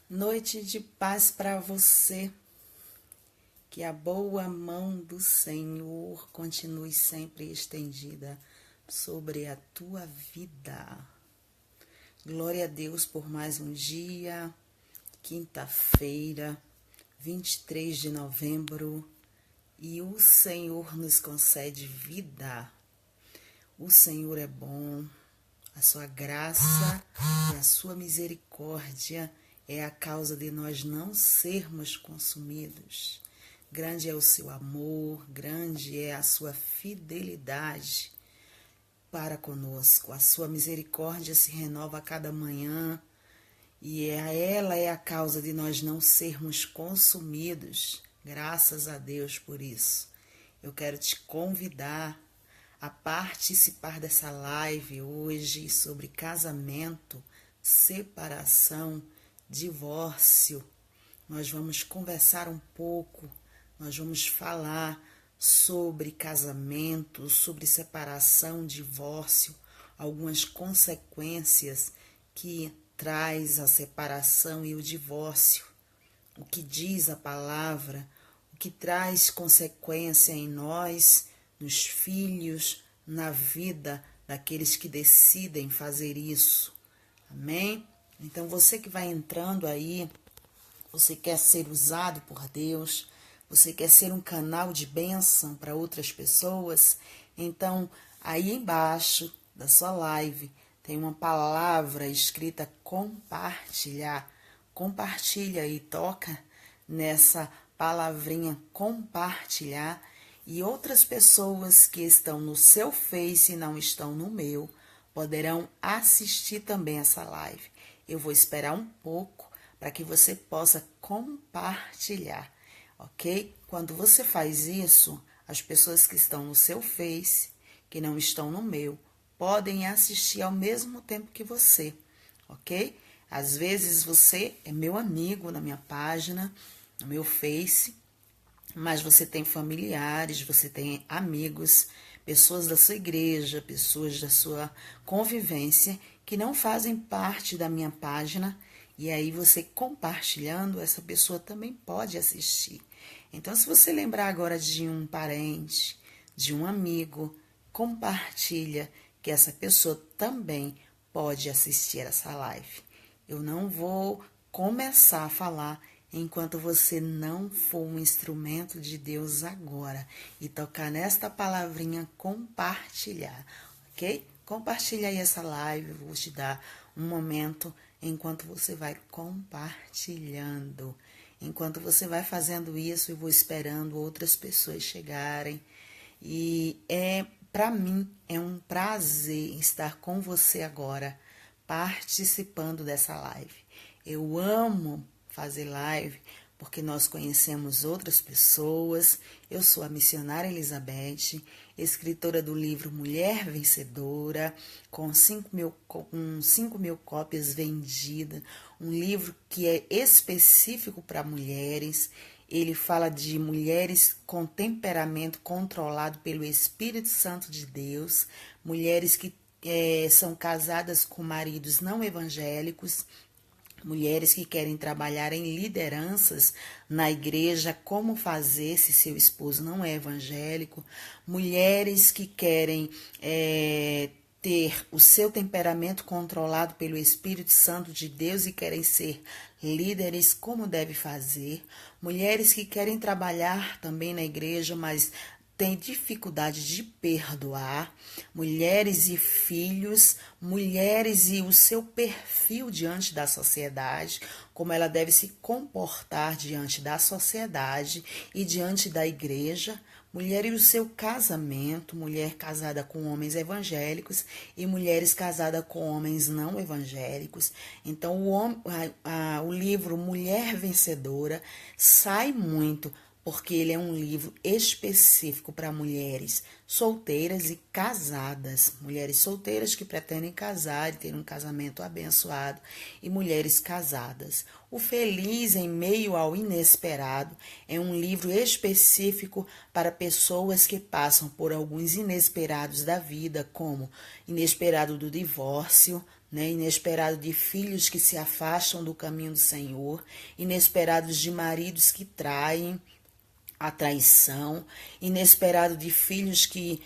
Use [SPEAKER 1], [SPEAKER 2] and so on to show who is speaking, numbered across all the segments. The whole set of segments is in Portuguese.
[SPEAKER 1] Noite de paz para você, que a boa mão do Senhor continue sempre estendida sobre a tua vida. Glória a Deus por mais um dia, quinta-feira, 23 de novembro, e o Senhor nos concede vida. O Senhor é bom, a sua graça e a sua misericórdia é a causa de nós não sermos consumidos. Grande é o seu amor, grande é a sua fidelidade para conosco. A sua misericórdia se renova a cada manhã e ela é a causa de nós não sermos consumidos. Graças a Deus por isso. Eu quero te convidar a participar dessa live hoje sobre casamento, separação, divórcio. Nós vamos conversar um pouco, nós vamos falar sobre casamento, sobre separação, divórcio, algumas consequências que traz a separação e o divórcio, o que diz a palavra, o que traz consequência em nós, nos filhos, na vida daqueles que decidem fazer isso. Amém? Então você que vai entrando aí, você quer ser usado por Deus, você quer ser um canal de bênção para outras pessoas, então aí embaixo da sua live tem uma palavra escrita compartilhar. Compartilha e toca nessa palavrinha compartilhar e outras pessoas que estão no seu Face e não estão no meu poderão assistir também essa live. Eu vou esperar um pouco para que você possa compartilhar, ok? Quando você faz isso, as pessoas que estão no seu Face, que não estão no meu, podem assistir ao mesmo tempo que você, ok? Às vezes você é meu amigo na minha página, no meu Face, mas você tem familiares, você tem amigos, pessoas da sua igreja, pessoas da sua convivência que não fazem parte da minha página, e aí você compartilhando, essa pessoa também pode assistir. Então, se você lembrar agora de um parente, de um amigo, compartilha que essa pessoa também pode assistir essa live. Eu não vou começar a falar enquanto você não for um instrumento de Deus agora e tocar nesta palavrinha compartilhar, ok? Compartilha aí essa live, vou te dar um momento enquanto você vai compartilhando. Enquanto você vai fazendo isso, eu vou esperando outras pessoas chegarem. E para mim é um prazer estar com você agora, participando dessa live. Eu amo fazer live porque nós conhecemos outras pessoas. Eu sou a missionária Elizabeth, escritora do livro Mulher Vencedora, com 5.000 cópias vendidas, um livro que é específico para mulheres. Ele fala de mulheres com temperamento controlado pelo Espírito Santo de Deus, mulheres que são casadas com maridos não evangélicos, mulheres que querem trabalhar em lideranças na igreja, como fazer se seu esposo não é evangélico, mulheres que querem ter o seu temperamento controlado pelo Espírito Santo de Deus e querem ser líderes, como deve fazer, mulheres que querem trabalhar também na igreja, mas tem dificuldade de perdoar, mulheres e filhos, mulheres e o seu perfil diante da sociedade, como ela deve se comportar diante da sociedade e diante da igreja, mulher e o seu casamento, mulher casada com homens evangélicos e mulheres casadas com homens não evangélicos. Então, o livro Mulher Vencedora sai muito porque ele é um livro específico para mulheres solteiras e casadas, mulheres solteiras que pretendem casar e ter um casamento abençoado, e mulheres casadas. O Feliz em Meio ao Inesperado é um livro específico para pessoas que passam por alguns inesperados da vida, como inesperado do divórcio, né? Inesperado de filhos que se afastam do caminho do Senhor, inesperados de maridos que traem, a traição, inesperado de filhos que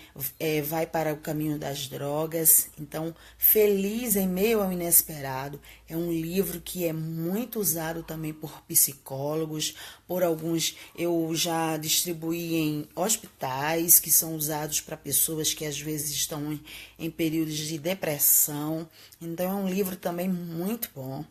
[SPEAKER 1] vai para o caminho das drogas. Então, Feliz em Meio ao Inesperado é um livro que é muito usado também por psicólogos, por alguns eu já distribuí em hospitais, que são usados para pessoas que às vezes estão em períodos de depressão. Então, é um livro também muito bom.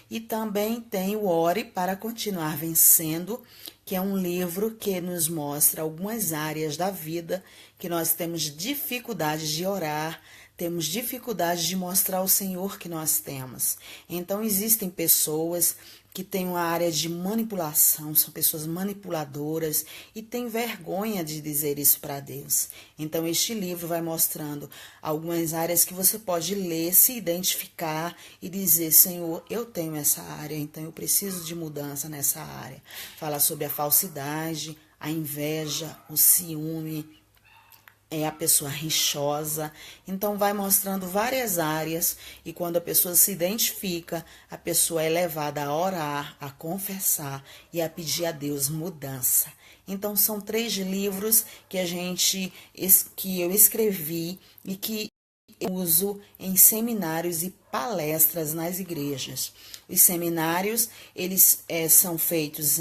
[SPEAKER 1] E também tem o Ore para Continuar Vencendo, que é um livro que nos mostra algumas áreas da vida que nós temos dificuldade de orar, temos dificuldade de mostrar ao Senhor que nós temos. Então, existem pessoas que têm uma área de manipulação, são pessoas manipuladoras e têm vergonha de dizer isso para Deus. Então, este livro vai mostrando algumas áreas que você pode ler, se identificar e dizer: Senhor, eu tenho essa área, então eu preciso de mudança nessa área. Fala sobre a falsidade, a inveja, o ciúme, a pessoa rixosa. Então vai mostrando várias áreas, e quando a pessoa se identifica, a pessoa é levada a orar, a confessar e a pedir a Deus mudança. Então são 3 livros que eu escrevi e que eu uso em seminários e palestras nas igrejas. Os seminários, eles são feitos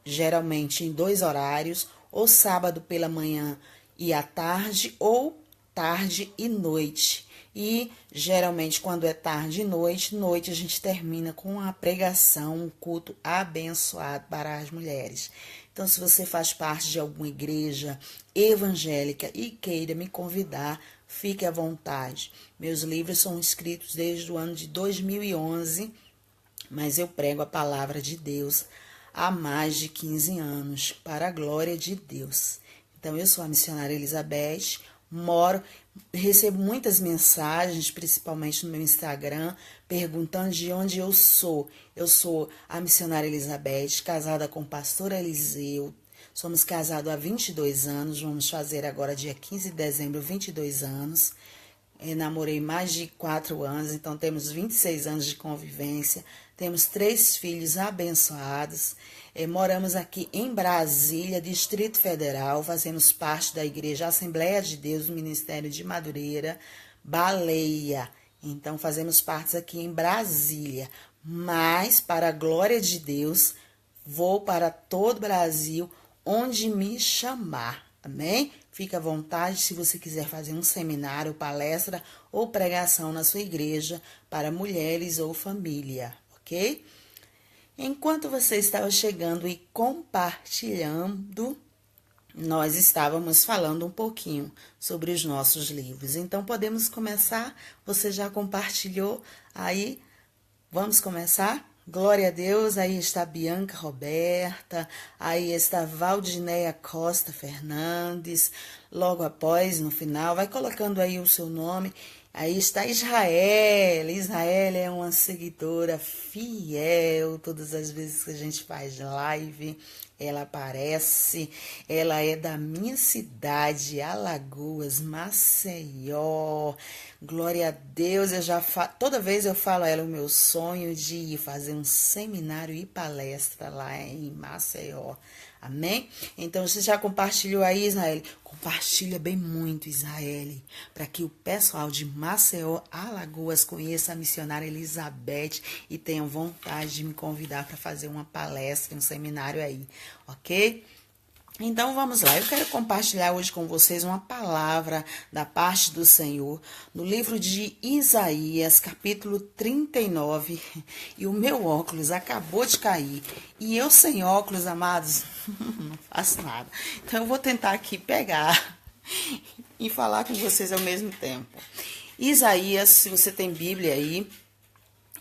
[SPEAKER 1] geralmente em 2 horários, ou sábado pela manhã e à tarde, ou tarde e noite. E geralmente quando é tarde e noite a gente termina com a pregação, um culto abençoado para as mulheres. Então, se você faz parte de alguma igreja evangélica e queira me convidar, fique à vontade. Meus livros são escritos desde o ano de 2011, mas eu prego a palavra de Deus há mais de 15 anos, para a glória de Deus. Então, eu sou a missionária Elizabeth, recebo muitas mensagens, principalmente no meu Instagram, perguntando de onde eu sou. Eu sou a missionária Elizabeth, casada com o pastor Eliseu. Somos casados há 22 anos, vamos fazer agora, dia 15 de dezembro, 22 anos. Namorei mais de 4 anos, então temos 26 anos de convivência. Temos 3 filhos abençoados. Moramos aqui em Brasília, Distrito Federal. Fazemos parte da Igreja Assembleia de Deus do Ministério de Madureira, Baleia. Então, fazemos parte aqui em Brasília. Mas, para a glória de Deus, vou para todo o Brasil, onde me chamar. Amém? Fique à vontade se você quiser fazer um seminário, palestra ou pregação na sua igreja para mulheres ou família, ok? Enquanto você estava chegando e compartilhando, nós estávamos falando um pouquinho sobre os nossos livros. Então, podemos começar? Você já compartilhou? Aí, vamos começar? Glória a Deus, aí está Bianca Roberta, aí está Valdineia Costa Fernandes, logo após, no final, vai colocando aí o seu nome. Aí está Israel é uma seguidora fiel, todas as vezes que a gente faz live, ela aparece. Ela é da minha cidade, Alagoas, Maceió. Glória a Deus, toda vez eu falo a ela o meu sonho de ir fazer um seminário e palestra lá em Maceió. Amém? Então, você já compartilhou aí, Israel? Compartilha bem muito, Israel, para que o pessoal de Maceió, Alagoas, conheça a missionária Elizabeth e tenham vontade de me convidar para fazer uma palestra, um seminário aí, ok? Então, vamos lá. Eu quero compartilhar hoje com vocês uma palavra da parte do Senhor no livro de Isaías, capítulo 39. E o meu óculos acabou de cair. E eu sem óculos, amados, não faço nada. Então, eu vou tentar aqui pegar e falar com vocês ao mesmo tempo. Isaías, se você tem Bíblia aí,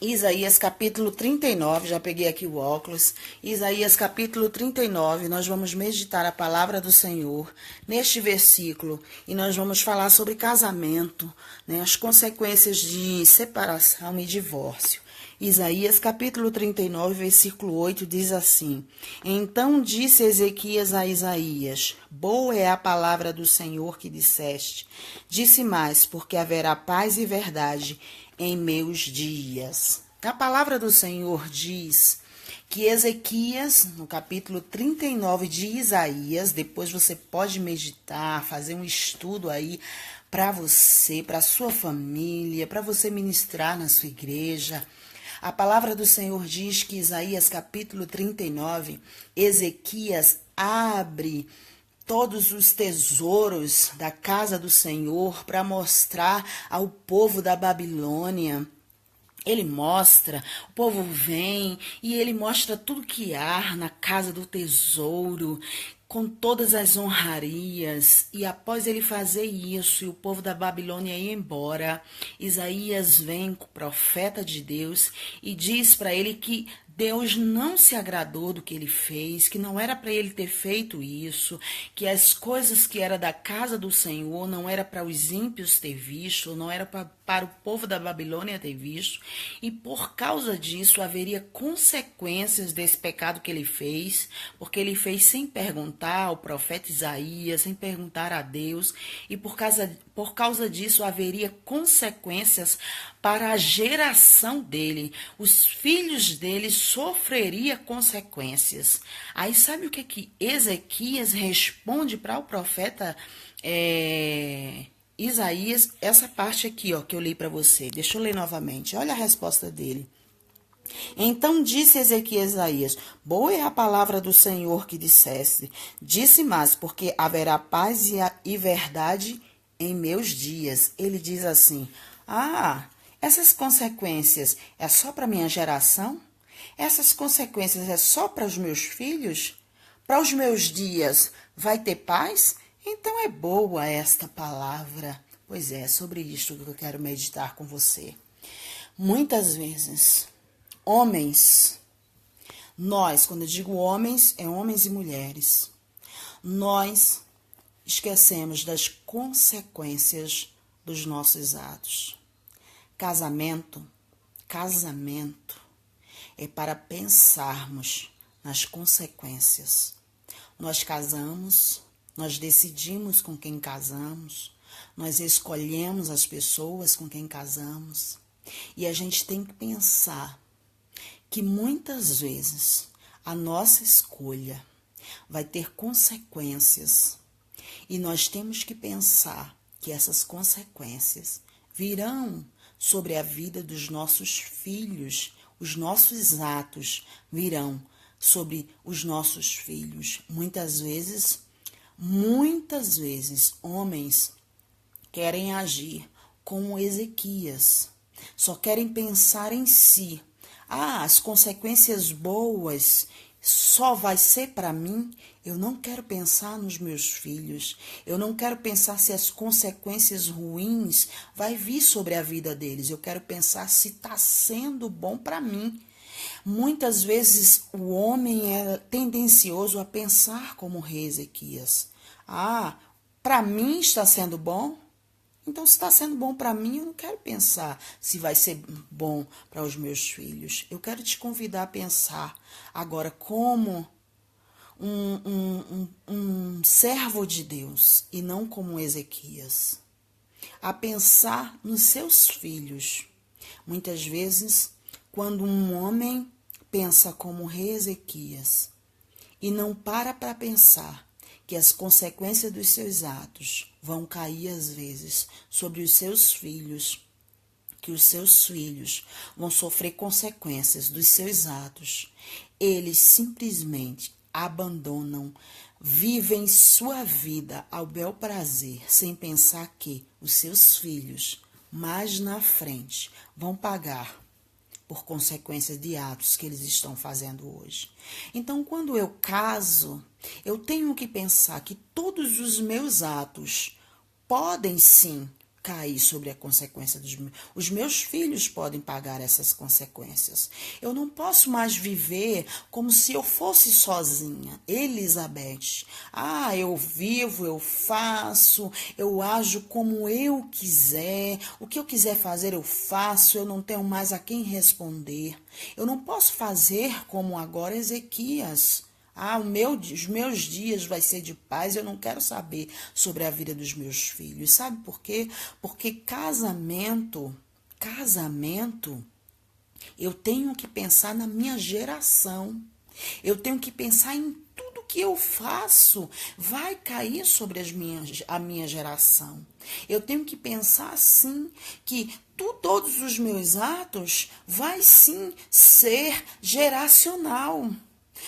[SPEAKER 1] Isaías capítulo 39, já peguei aqui o óculos. Isaías capítulo 39, nós vamos meditar a palavra do Senhor neste versículo e nós vamos falar sobre casamento, né, as consequências de separação e divórcio. Isaías capítulo 39, versículo 8 diz assim: Então disse Ezequias a Isaías: Boa é a palavra do Senhor que disseste. Disse mais, porque haverá paz e verdade em meus dias. A palavra do Senhor diz que Ezequias, no capítulo 39 de Isaías, depois você pode meditar, fazer um estudo aí para você, para sua família, para você ministrar na sua igreja. A palavra do Senhor diz que Isaías capítulo 39, Ezequias abre todos os tesouros da casa do Senhor para mostrar ao povo da Babilônia. Ele mostra, o povo vem e ele mostra tudo que há na casa do tesouro, com todas as honrarias. E após ele fazer isso, e o povo da Babilônia ir embora, Isaías vem, o profeta de Deus, e diz para ele que Deus não se agradou do que ele fez, que não era para ele ter feito isso, que as coisas que era da casa do Senhor não era para os ímpios ter visto, não era para o povo da Babilônia ter visto, e por causa disso haveria consequências desse pecado que ele fez, porque ele fez sem perguntar ao profeta Isaías, sem perguntar a Deus, e por causa disso haveria consequências para a geração dele. Os filhos dele sofreria consequências. Aí sabe o que Ezequias responde para o profeta Isaías? Essa parte aqui, ó, que eu li para você. Deixa eu ler novamente. Olha a resposta dele. Então disse Ezequias a Isaías: boa é a palavra do Senhor que disseste. Disse mais, porque haverá paz e verdade em meus dias. Ele diz assim: essas consequências é só para minha geração? Essas consequências é só para os meus filhos? Para os meus dias vai ter paz? Então é boa esta palavra. Pois é sobre isto que eu quero meditar com você. Muitas vezes, homens, nós, quando eu digo homens, é homens e mulheres, nós esquecemos das consequências dos nossos atos. Casamento é para pensarmos nas consequências. Nós casamos, nós decidimos com quem casamos, nós escolhemos as pessoas com quem casamos, e a gente tem que pensar que muitas vezes a nossa escolha vai ter consequências, e nós temos que pensar que essas consequências virão sobre a vida dos nossos filhos. Os nossos atos virão sobre os nossos filhos. Muitas vezes, homens querem agir como Ezequias. Só querem pensar em si. As consequências boas só vai ser para mim. Eu não quero pensar nos meus filhos. Eu não quero pensar se as consequências ruins vai vir sobre a vida deles. Eu quero pensar se está sendo bom para mim. Muitas vezes o homem é tendencioso a pensar como o rei Ezequias. Para mim está sendo bom? Então, se está sendo bom para mim, eu não quero pensar se vai ser bom para os meus filhos. Eu quero te convidar a pensar agora como um servo de Deus e não como Ezequias. A pensar nos seus filhos. Muitas vezes, quando um homem pensa como o rei Ezequias e não para pensar que as consequências dos seus atos vão cair às vezes sobre os seus filhos, que os seus filhos vão sofrer consequências dos seus atos, eles simplesmente abandonam, vivem sua vida ao bel prazer, sem pensar que os seus filhos, mais na frente, vão pagar por consequências de atos que eles estão fazendo hoje. Então, quando eu caso, eu tenho que pensar que todos os meus atos podem sim cair sobre a consequência dos meus. Os meus filhos podem pagar essas consequências. Eu não posso mais viver como se eu fosse sozinha. Elizabeth. Eu vivo, eu faço, eu ajo como eu quiser. O que eu quiser fazer, eu faço. Eu não tenho mais a quem responder. Eu não posso fazer como agora Ezequias. Os meus dias vai ser de paz, eu não quero saber sobre a vida dos meus filhos. Sabe por quê? Porque casamento casamento, eu tenho que pensar na minha geração. Eu tenho que pensar em tudo que eu faço vai cair sobre a minha geração. Eu tenho que pensar sim que todos os meus atos vai sim ser geracional.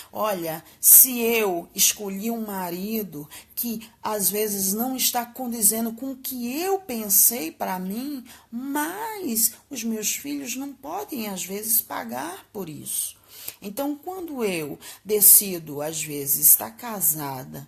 [SPEAKER 1] Olha, se eu escolhi um marido que às vezes não está condizendo com o que eu pensei para mim, mas os meus filhos não podem às vezes pagar por isso. Então, quando eu decido às vezes estar casada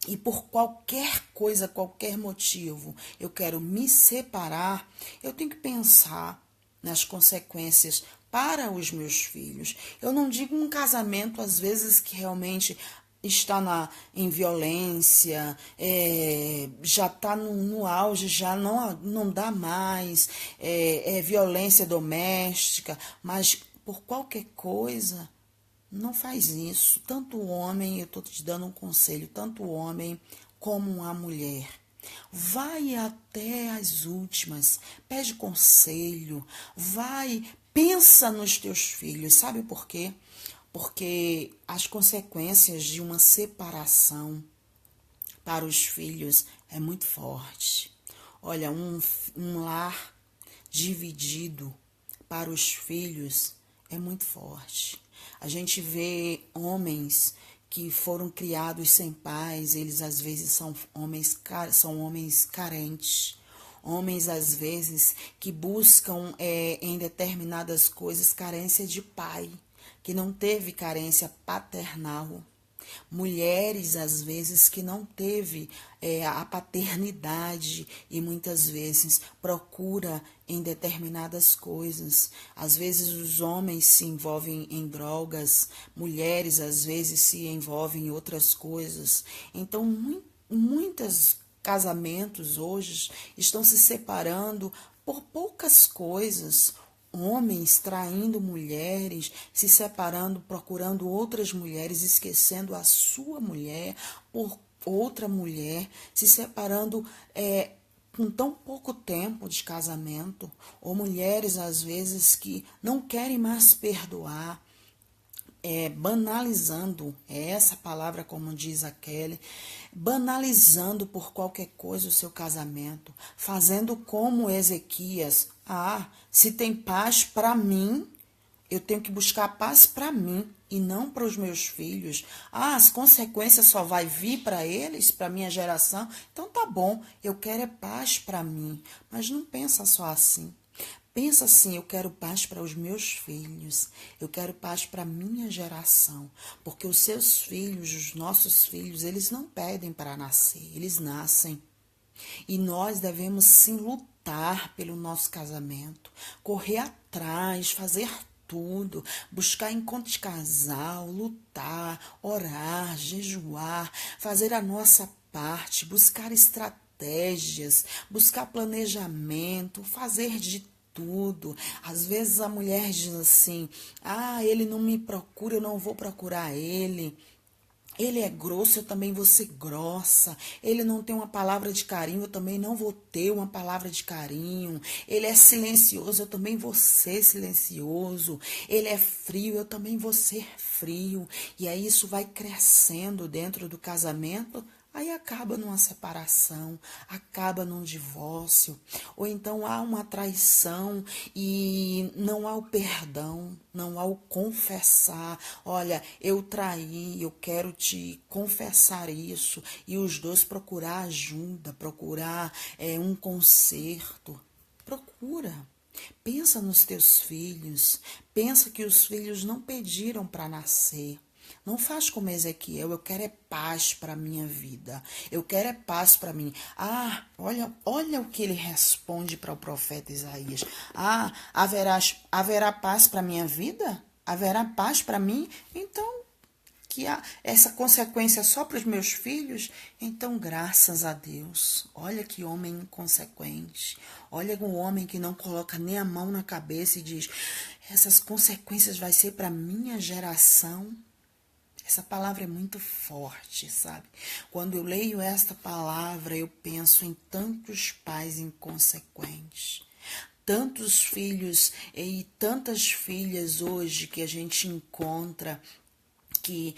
[SPEAKER 1] e por qualquer coisa, qualquer motivo, eu quero me separar, eu tenho que pensar nas consequências para os meus filhos. Eu não digo um casamento, às vezes, que realmente está em violência, já está no auge, já não dá mais, é violência doméstica, mas por qualquer coisa, não faz isso. Tanto o homem, eu estou te dando um conselho, tanto o homem como a mulher. Vai até as últimas, pede conselho, vai, pensa nos teus filhos. Sabe por quê? Porque as consequências de uma separação para os filhos é muito forte. Olha, um lar dividido para os filhos é muito forte. A gente vê homens que foram criados sem pais, eles às vezes são homens carentes. Homens, às vezes, que buscam em determinadas coisas carência de pai, que não teve carência paternal. Mulheres, às vezes, que não teve a paternidade e muitas vezes procura em determinadas coisas. Às vezes os homens se envolvem em drogas, mulheres às vezes se envolvem em outras coisas. Então, muitos casamentos hoje estão se separando por poucas coisas. Homens traindo mulheres, se separando, procurando outras mulheres, esquecendo a sua mulher por outra mulher, se separando com tão pouco tempo de casamento, ou mulheres às vezes que não querem mais perdoar, banalizando, é essa palavra como diz a Kelly, banalizando por qualquer coisa o seu casamento, fazendo como Ezequias, se tem paz para mim, eu tenho que buscar paz para mim e não para os meus filhos. As consequências só vai vir para eles, para minha geração. Então tá bom, eu quero é paz para mim, mas não pensa só assim. Pensa assim, eu quero paz para os meus filhos, eu quero paz para a minha geração, porque os seus filhos, os nossos filhos, eles não pedem para nascer, eles nascem. E nós devemos sim lutar pelo nosso casamento, correr atrás, fazer tudo, buscar encontro de casal, lutar, orar, jejuar, fazer a nossa parte, buscar estratégias, buscar planejamento, fazer de tudo. Às vezes a mulher diz assim: ele não me procura, eu não vou procurar ele. Ele é grosso, eu também vou ser grossa. Ele não tem uma palavra de carinho, eu também não vou ter uma palavra de carinho. Ele é silencioso, eu também vou ser silencioso. Ele é frio, eu também vou ser frio. E aí isso vai crescendo dentro do casamento. Aí acaba numa separação, acaba num divórcio, ou então há uma traição e não há o perdão, não há o confessar. Olha, eu traí, eu quero te confessar isso, e os dois procurar ajuda, procurar um conserto. Procura. Pensa nos teus filhos, pensa que os filhos não pediram para nascer. Não faz como Ezequiel, eu quero é paz para a minha vida. Eu quero é paz para mim. Olha o que ele responde para o profeta Isaías. Haverá paz para a minha vida? Haverá paz para mim? Então, que há essa consequência só para os meus filhos? Então, graças a Deus. Olha que homem inconsequente. Olha um homem que não coloca nem a mão na cabeça e diz: essas consequências vai ser para a minha geração. Essa palavra é muito forte, sabe? Quando eu leio esta palavra, eu penso em tantos pais inconsequentes, tantos filhos e tantas filhas hoje que a gente encontra que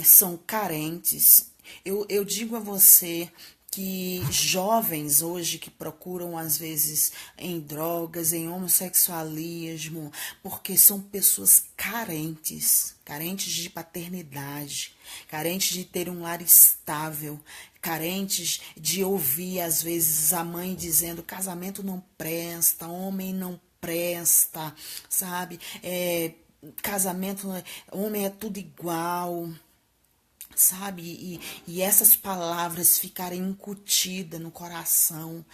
[SPEAKER 1] são carentes. Eu digo a você que jovens hoje que procuram às vezes em drogas, em homossexualismo, porque são pessoas carentes, carentes de paternidade, carentes de ter um lar estável, carentes de ouvir às vezes a mãe dizendo casamento não presta, homem não presta, sabe? Casamento, homem é tudo igual, sabe? E essas palavras ficarem incutidas no coração.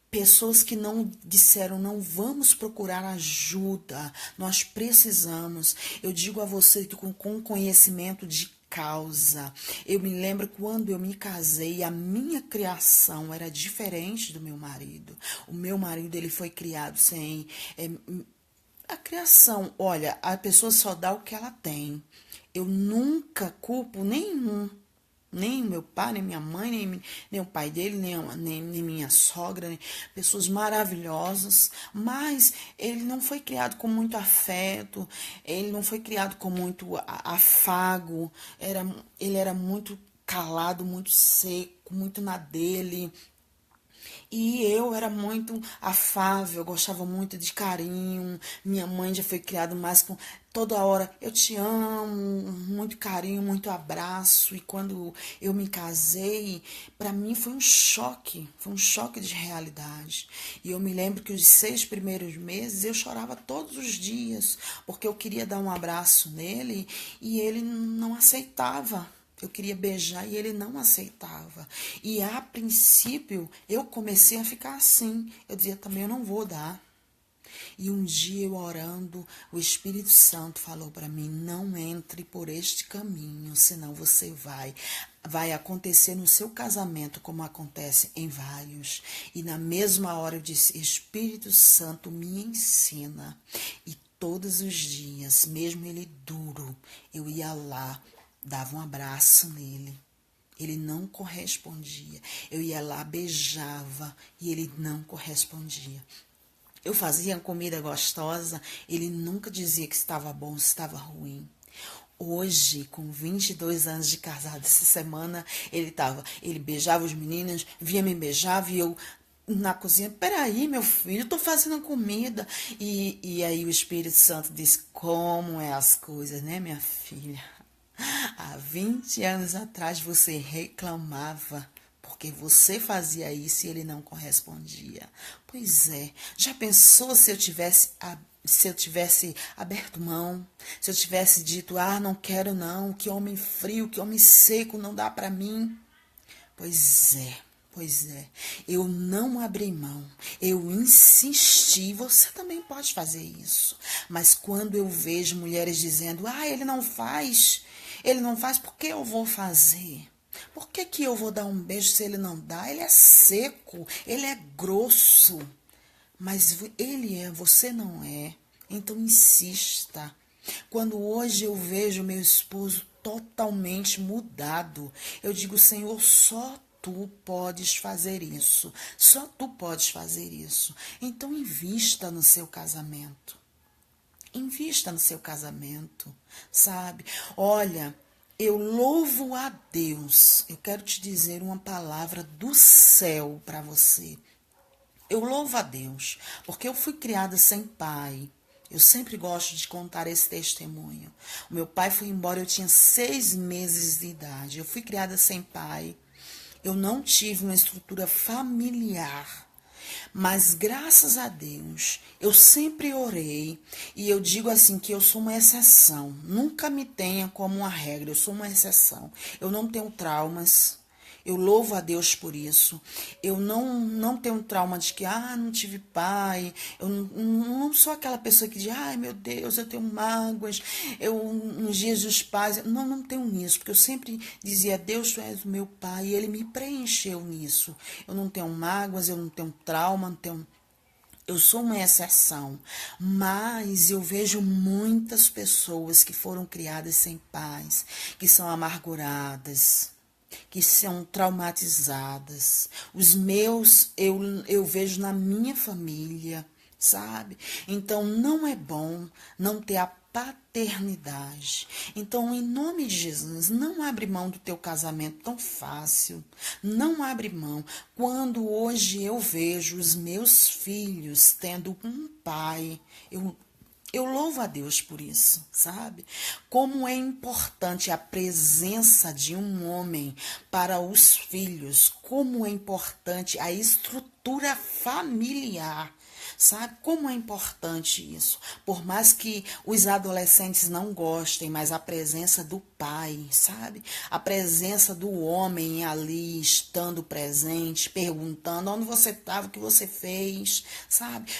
[SPEAKER 1] Pessoas que não disseram, não vamos procurar ajuda, nós precisamos. Eu digo a você que com conhecimento de causa. Eu me lembro quando eu me casei, a minha criação era diferente do meu marido. O meu marido, ele foi criado sem a criação, olha, a pessoa só dá o que ela tem. Eu nunca culpo nem meu pai, nem minha mãe, nem o pai dele, nem minha sogra, nem pessoas maravilhosas, mas ele não foi criado com muito afeto, ele não foi criado com muito afago, ele era muito calado, muito seco, muito na dele. E eu era muito afável, eu gostava muito de carinho. Minha mãe já foi criada mais com toda hora, eu te amo, muito carinho, muito abraço. E quando eu me casei, para mim foi um choque de realidade. E eu me lembro que os 6 primeiros meses eu chorava todos os dias, porque eu queria dar um abraço nele e ele não aceitava. Eu queria beijar e ele não aceitava. E a princípio eu comecei a ficar assim. Eu dizia também, eu não vou dar. E um dia eu orando, o Espírito Santo falou para mim, não entre por este caminho, senão você vai acontecer no seu casamento como acontece em vários. E na mesma hora eu disse, Espírito Santo me ensina. E todos os dias, mesmo ele duro, eu ia lá, dava um abraço nele. Ele não correspondia. Eu ia lá, beijava e ele não correspondia. Eu fazia comida gostosa, ele nunca dizia que estava bom, estava ruim. Hoje, com 22 anos de casado, essa semana, ele beijava os meninos, vinha me beijava e eu na cozinha, peraí, meu filho, eu tô fazendo comida. E aí o Espírito Santo disse, como é as coisas, né, minha filha? Há 20 anos atrás você reclamava porque você fazia isso e ele não correspondia. Pois é, já pensou se eu tivesse aberto mão, se eu tivesse dito, não quero não, que homem frio, que homem seco não dá para mim? Pois é, eu não abri mão, eu insisti, você também pode fazer isso. Mas quando eu vejo mulheres dizendo, ele não faz, por que eu vou fazer? Por que eu vou dar um beijo se ele não dá? Ele é seco, ele é grosso, mas ele é, você não é. Então insista. Quando hoje eu vejo meu esposo totalmente mudado, eu digo, Senhor, só tu podes fazer isso. Só tu podes fazer isso. Então invista no seu casamento. Invista no seu casamento, sabe? Olha, eu louvo a Deus. Eu quero te dizer uma palavra do céu para você. Eu louvo a Deus, porque eu fui criada sem pai. Eu sempre gosto de contar esse testemunho. O meu pai foi embora, eu tinha 6 meses de idade. Eu fui criada sem pai. Eu não tive uma estrutura familiar. Mas graças a Deus, eu sempre orei e eu digo assim que eu sou uma exceção. Nunca me tenha como uma regra, eu sou uma exceção. Eu não tenho traumas. Eu louvo a Deus por isso. Eu não tenho trauma de que, não tive pai. Eu não sou aquela pessoa que diz, ai meu Deus, eu tenho mágoas. Nos dias dos pais. Não tenho nisso, porque eu sempre dizia, Deus, tu és o meu pai. E ele me preencheu nisso. Eu não tenho mágoas, eu não tenho trauma, não tenho. Eu sou uma exceção, mas eu vejo muitas pessoas que foram criadas sem pais, que são amarguradas, que são traumatizadas. Os meus, eu vejo na minha família. sabe? Então não é bom não ter a paternidade. Então, em nome de Jesus, não abre mão do teu casamento tão fácil. Não abre mão. Quando hoje eu vejo os meus filhos tendo um pai, eu louvo a Deus por isso, sabe? Como é importante a presença de um homem para os filhos, como é importante a estrutura familiar. Sabe como é importante isso? Por mais que os adolescentes não gostem, mas a presença do pai, sabe? A presença do homem ali estando presente, perguntando onde você estava, o que você fez, sabe?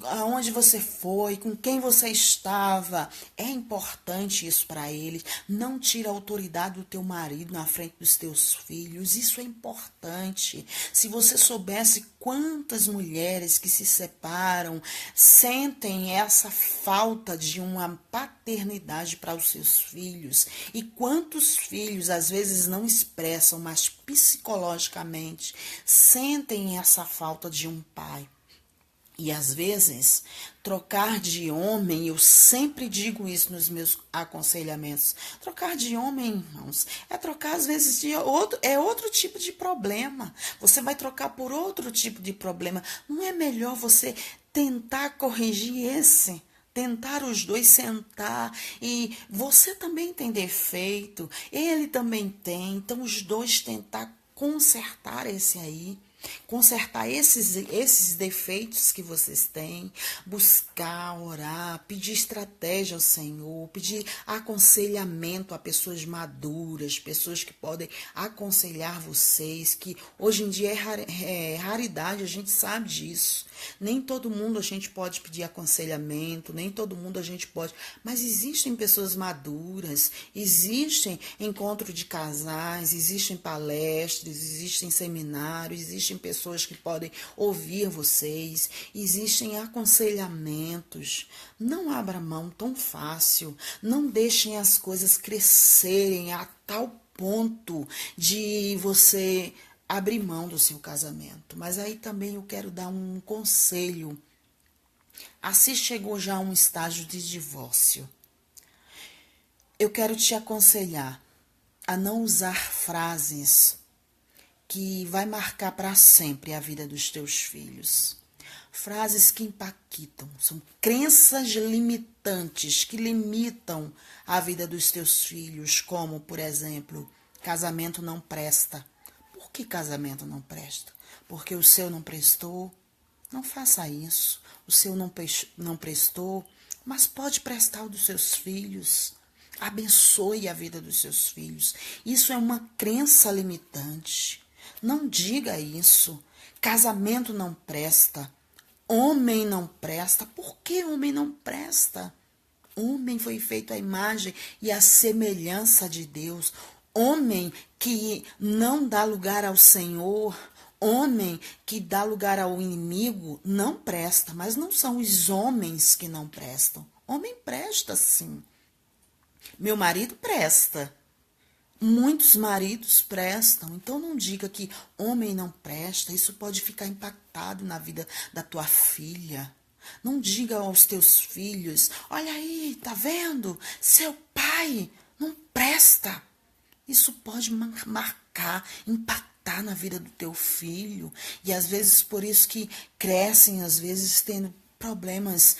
[SPEAKER 1] Aonde você foi, com quem você estava. É importante isso para eles. Não tira a autoridade do teu marido na frente dos teus filhos. Isso é importante. Se você soubesse quantas mulheres que se separam sentem essa falta de uma paternidade para os seus filhos e quantos filhos às vezes não expressam, mas psicologicamente sentem essa falta de um pai. E às vezes, trocar de homem, eu sempre digo isso nos meus aconselhamentos, trocar de homem, irmãos, é trocar às vezes de outro tipo de problema. Você vai trocar por outro tipo de problema. Não é melhor você tentar corrigir esse? Tentar os dois sentar e você também tem defeito, ele também tem, então os dois tentar consertar esse aí. Consertar esses defeitos que vocês têm, buscar, orar, pedir estratégia ao Senhor, pedir aconselhamento a pessoas maduras, pessoas que podem aconselhar vocês, que hoje em dia é raridade, a gente sabe disso. Nem todo mundo a gente pode pedir aconselhamento, nem todo mundo a gente pode, mas existem pessoas maduras, existem encontros de casais, existem palestras, existem seminários, existem pessoas que podem ouvir vocês, existem aconselhamentos. Não abra mão tão fácil, não deixem as coisas crescerem a tal ponto de você abrir mão do seu casamento. Mas aí também eu quero dar um conselho. Assim chegou já a um estágio de divórcio. Eu quero te aconselhar a não usar frases que vai marcar para sempre a vida dos teus filhos. Frases que impactam, são crenças limitantes que limitam a vida dos teus filhos, como, por exemplo, casamento não presta. Por que casamento não presta? Porque o seu não prestou? Não faça isso. O seu não prestou, mas pode prestar o dos seus filhos. Abençoe a vida dos seus filhos. Isso é uma crença limitante. Não diga isso. Casamento não presta. Homem não presta. Por que homem não presta? Homem foi feito à imagem e à semelhança de Deus. Homem que não dá lugar ao Senhor, homem que dá lugar ao inimigo, não presta. Mas não são os homens que não prestam. Homem presta, sim. Meu marido presta. Muitos maridos prestam, então não diga que homem não presta, isso pode ficar impactado na vida da tua filha. Não diga aos teus filhos, olha aí, tá vendo? Seu pai não presta. Isso pode marcar, impactar na vida do teu filho. E às vezes por isso que crescem, às vezes tendo problemas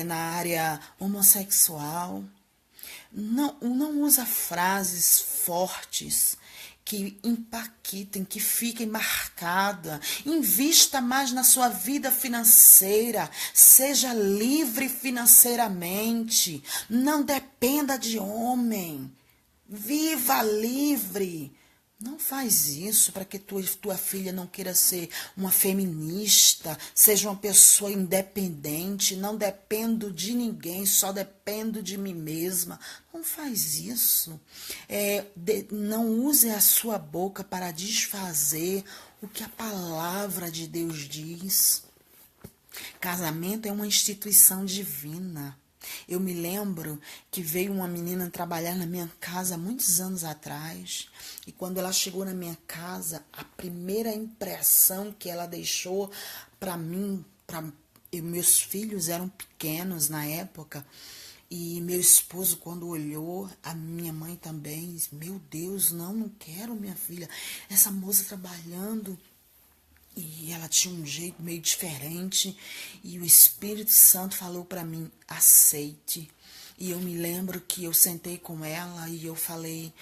[SPEAKER 1] na área homossexual. Não usa frases fortes que impactem, que fiquem marcadas. Invista mais na sua vida financeira. Seja livre financeiramente. Não dependa de homem. Viva livre. Não faz isso para que tua filha não queira ser uma feminista, seja uma pessoa independente, não dependo de ninguém, só dependo de mim mesma. Não faz isso. Não use a sua boca para desfazer o que a palavra de Deus diz. Casamento é uma instituição divina. Eu me lembro que veio uma menina trabalhar na minha casa há muitos anos atrás. E quando ela chegou na minha casa, a primeira impressão que ela deixou para mim, Meus filhos eram pequenos na época. E meu esposo, quando olhou, a minha mãe também, disse, meu Deus, não quero minha filha. Essa moça trabalhando. E ela tinha um jeito meio diferente. E o Espírito Santo falou para mim, aceite. E eu me lembro que eu sentei com ela e eu falei,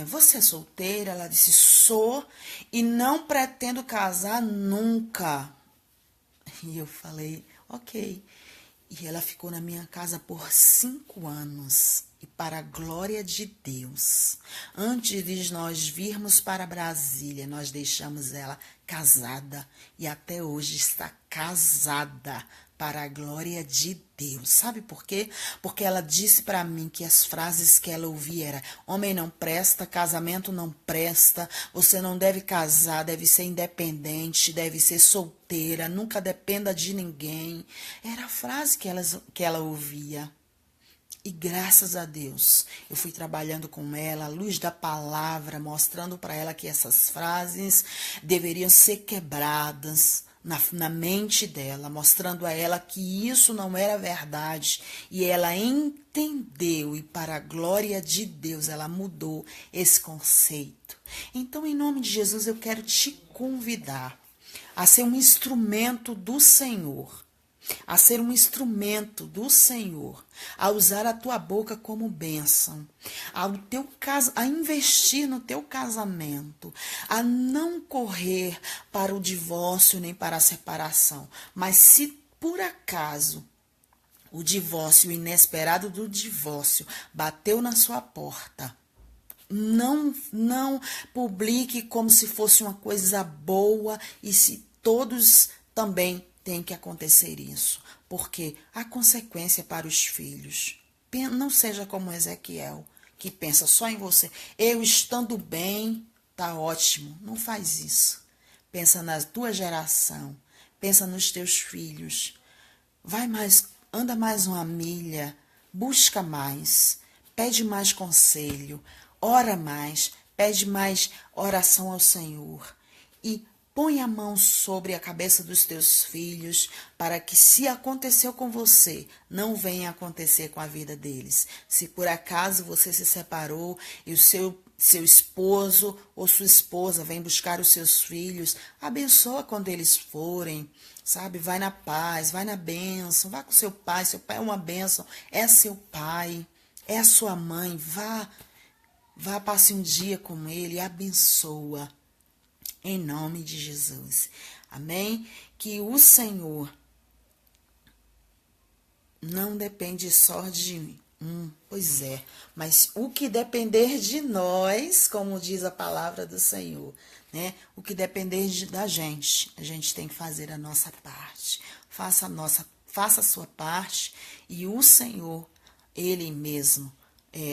[SPEAKER 1] você é solteira? Ela disse, sou e não pretendo casar nunca. E eu falei, ok. E ela ficou na minha casa por 5 anos. E para a glória de Deus, antes de nós virmos para Brasília, nós deixamos ela casada. E até hoje está casada para a glória de Deus. Sabe por quê? Porque ela disse para mim que as frases que ela ouvia era: homem não presta, casamento não presta, você não deve casar, deve ser independente, deve ser solteira, nunca dependa de ninguém. Era a frase que ela ouvia. E graças a Deus, eu fui trabalhando com ela, à luz da palavra, mostrando para ela que essas frases deveriam ser quebradas na mente dela, mostrando a ela que isso não era verdade. E ela entendeu, e para a glória de Deus, ela mudou esse conceito. Então, em nome de Jesus, eu quero te convidar a ser um instrumento do Senhor, a ser um instrumento do Senhor, a usar a tua boca como bênção, a investir no teu casamento, a não correr para o divórcio nem para a separação, mas se por acaso o divórcio, o inesperado do divórcio, bateu na sua porta, não publique como se fosse uma coisa boa e se todos também tem que acontecer isso, porque há consequência para os filhos. Não seja como Ezequiel, que pensa só em você. Eu estando bem, tá ótimo. Não faz isso. Pensa na tua geração, pensa nos teus filhos. Anda mais uma milha, busca mais, pede mais conselho, ora mais, pede mais oração ao Senhor e põe a mão sobre a cabeça dos teus filhos para que, se aconteceu com você, não venha acontecer com a vida deles. Se por acaso você se separou e o seu esposo ou sua esposa vem buscar os seus filhos, abençoa quando eles forem, sabe? Vai na paz, vai na bênção, vá com seu pai é uma bênção, é seu pai, é a sua mãe, vá passe um dia com ele e abençoa. Em nome de Jesus. Amém? Que o Senhor não depende só de pois é, mas o que depender de nós, como diz a palavra do Senhor, né? O que depender da gente, a gente tem que fazer a nossa parte. Faça a sua parte e o Senhor, Ele mesmo,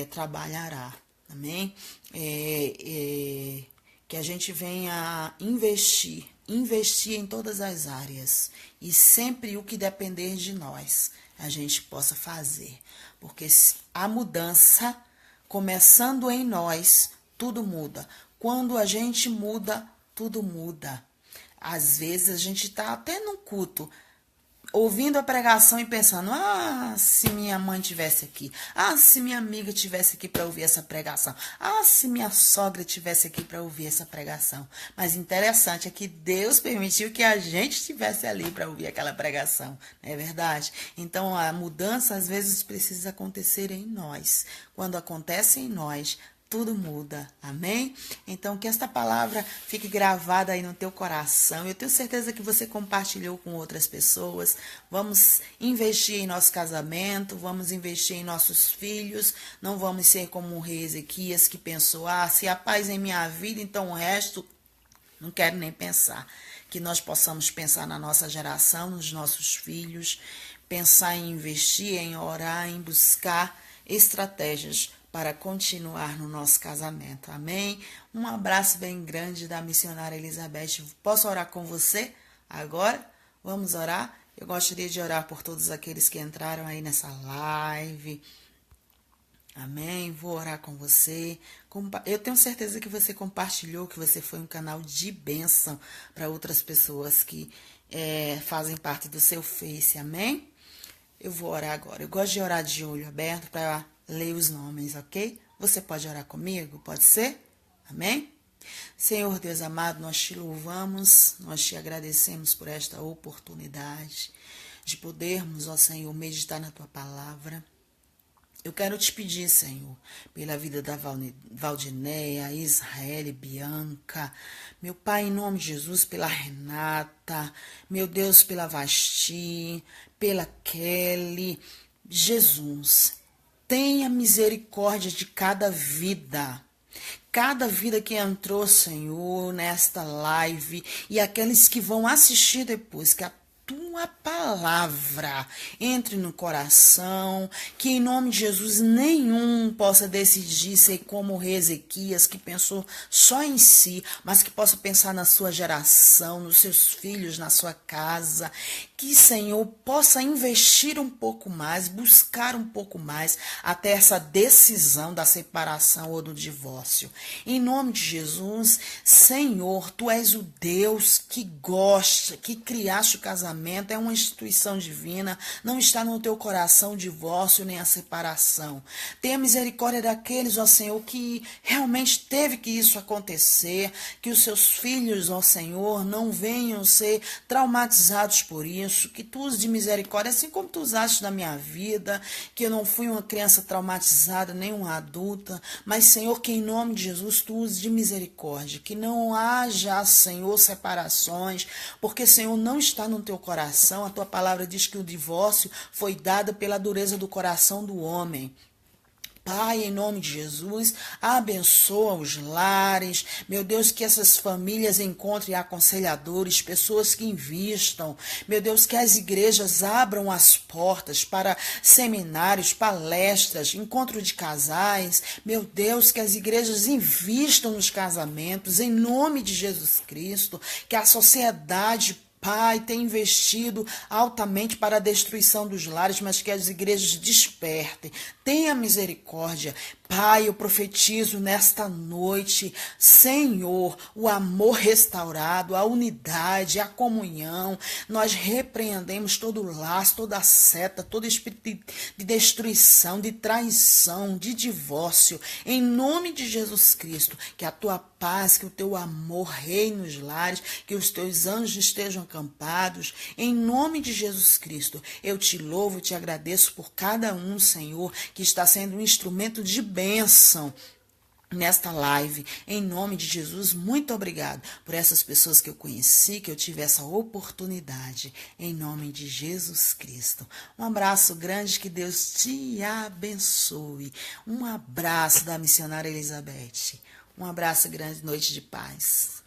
[SPEAKER 1] trabalhará. Amém? Que a gente venha investir em todas as áreas e sempre o que depender de nós a gente possa fazer, porque a mudança começando em nós, tudo muda. Quando a gente muda, tudo muda. Às vezes a gente está até no culto, ouvindo a pregação e pensando, se minha mãe tivesse aqui, se minha amiga tivesse aqui para ouvir essa pregação, se minha sogra tivesse aqui para ouvir essa pregação. Mas interessante é que Deus permitiu que a gente estivesse ali para ouvir aquela pregação, não é verdade? Então a mudança às vezes precisa acontecer em nós. Quando acontece em nós, tudo muda, amém? Então, que esta palavra fique gravada aí no teu coração. Eu tenho certeza que você compartilhou com outras pessoas. Vamos investir em nosso casamento, vamos investir em nossos filhos. Não vamos ser como o rei Ezequias, que pensou, se há paz em minha vida, então o resto não quero nem pensar. Que nós possamos pensar na nossa geração, nos nossos filhos, pensar em investir, em orar, em buscar estratégias para continuar no nosso casamento. Amém? Um abraço bem grande da missionária Elizabeth. Posso orar com você agora? Vamos orar? Eu gostaria de orar por todos aqueles que entraram aí nessa live. Amém? Vou orar com você. Eu tenho certeza que você compartilhou, que você foi um canal de bênção para outras pessoas que fazem parte do seu Face, amém? Eu vou orar agora. Eu gosto de orar de olho aberto para ler os nomes, ok? Você pode orar comigo? Pode ser? Amém? Senhor Deus amado, nós te louvamos, nós te agradecemos por esta oportunidade de podermos, ó Senhor, meditar na tua palavra. Eu quero te pedir, Senhor, pela vida da Valdineia, Israel e Bianca, meu Pai, em nome de Jesus, pela Renata, meu Deus, pela Vasti, pela Kelly. Jesus, tenha misericórdia de cada vida que entrou, Senhor, nesta live e aqueles que vão assistir depois, que a tua palavra entre no coração, que em nome de Jesus nenhum possa decidir ser como o rei Ezequias, que pensou só em si, mas que possa pensar na sua geração, nos seus filhos, na sua casa, que, Senhor, possa investir um pouco mais, buscar um pouco mais até essa decisão da separação ou do divórcio. Em nome de Jesus, Senhor, Tu és o Deus que gosta, que criaste o casamento, é uma instituição divina, não está no Teu coração o divórcio nem a separação. Tenha misericórdia daqueles, ó Senhor, que realmente teve que isso acontecer, que os seus filhos, ó Senhor, não venham ser traumatizados por isso, que Tu uses de misericórdia, assim como Tu usaste na minha vida, que eu não fui uma criança traumatizada, nem uma adulta, mas, Senhor, que em nome de Jesus Tu uses de misericórdia, que não haja, Senhor, separações, porque, Senhor, não está no Teu coração. A Tua palavra diz que o divórcio foi dado pela dureza do coração do homem. Pai, em nome de Jesus, abençoa os lares, meu Deus, que essas famílias encontrem aconselhadores, pessoas que invistam, meu Deus, que as igrejas abram as portas para seminários, palestras, encontro de casais, meu Deus, que as igrejas invistam nos casamentos, em nome de Jesus Cristo, que a sociedade, Pai, tem investido altamente para a destruição dos lares, mas que as igrejas despertem. Tenha misericórdia. Pai, eu profetizo nesta noite, Senhor, o amor restaurado, a unidade, a comunhão. Nós repreendemos todo laço, toda seta, todo espírito de destruição, de traição, de divórcio. Em nome de Jesus Cristo, que a tua paz, que o teu amor reine nos lares, que os teus anjos estejam acampados. Em nome de Jesus Cristo, eu te louvo e te agradeço por cada um, Senhor, que está sendo um instrumento de bênção nesta live. Em nome de Jesus, muito obrigado por essas pessoas que eu conheci, que eu tive essa oportunidade. Em nome de Jesus Cristo. Um abraço grande, que Deus te abençoe. Um abraço da missionária Elizabeth. Um abraço grande, noite de paz.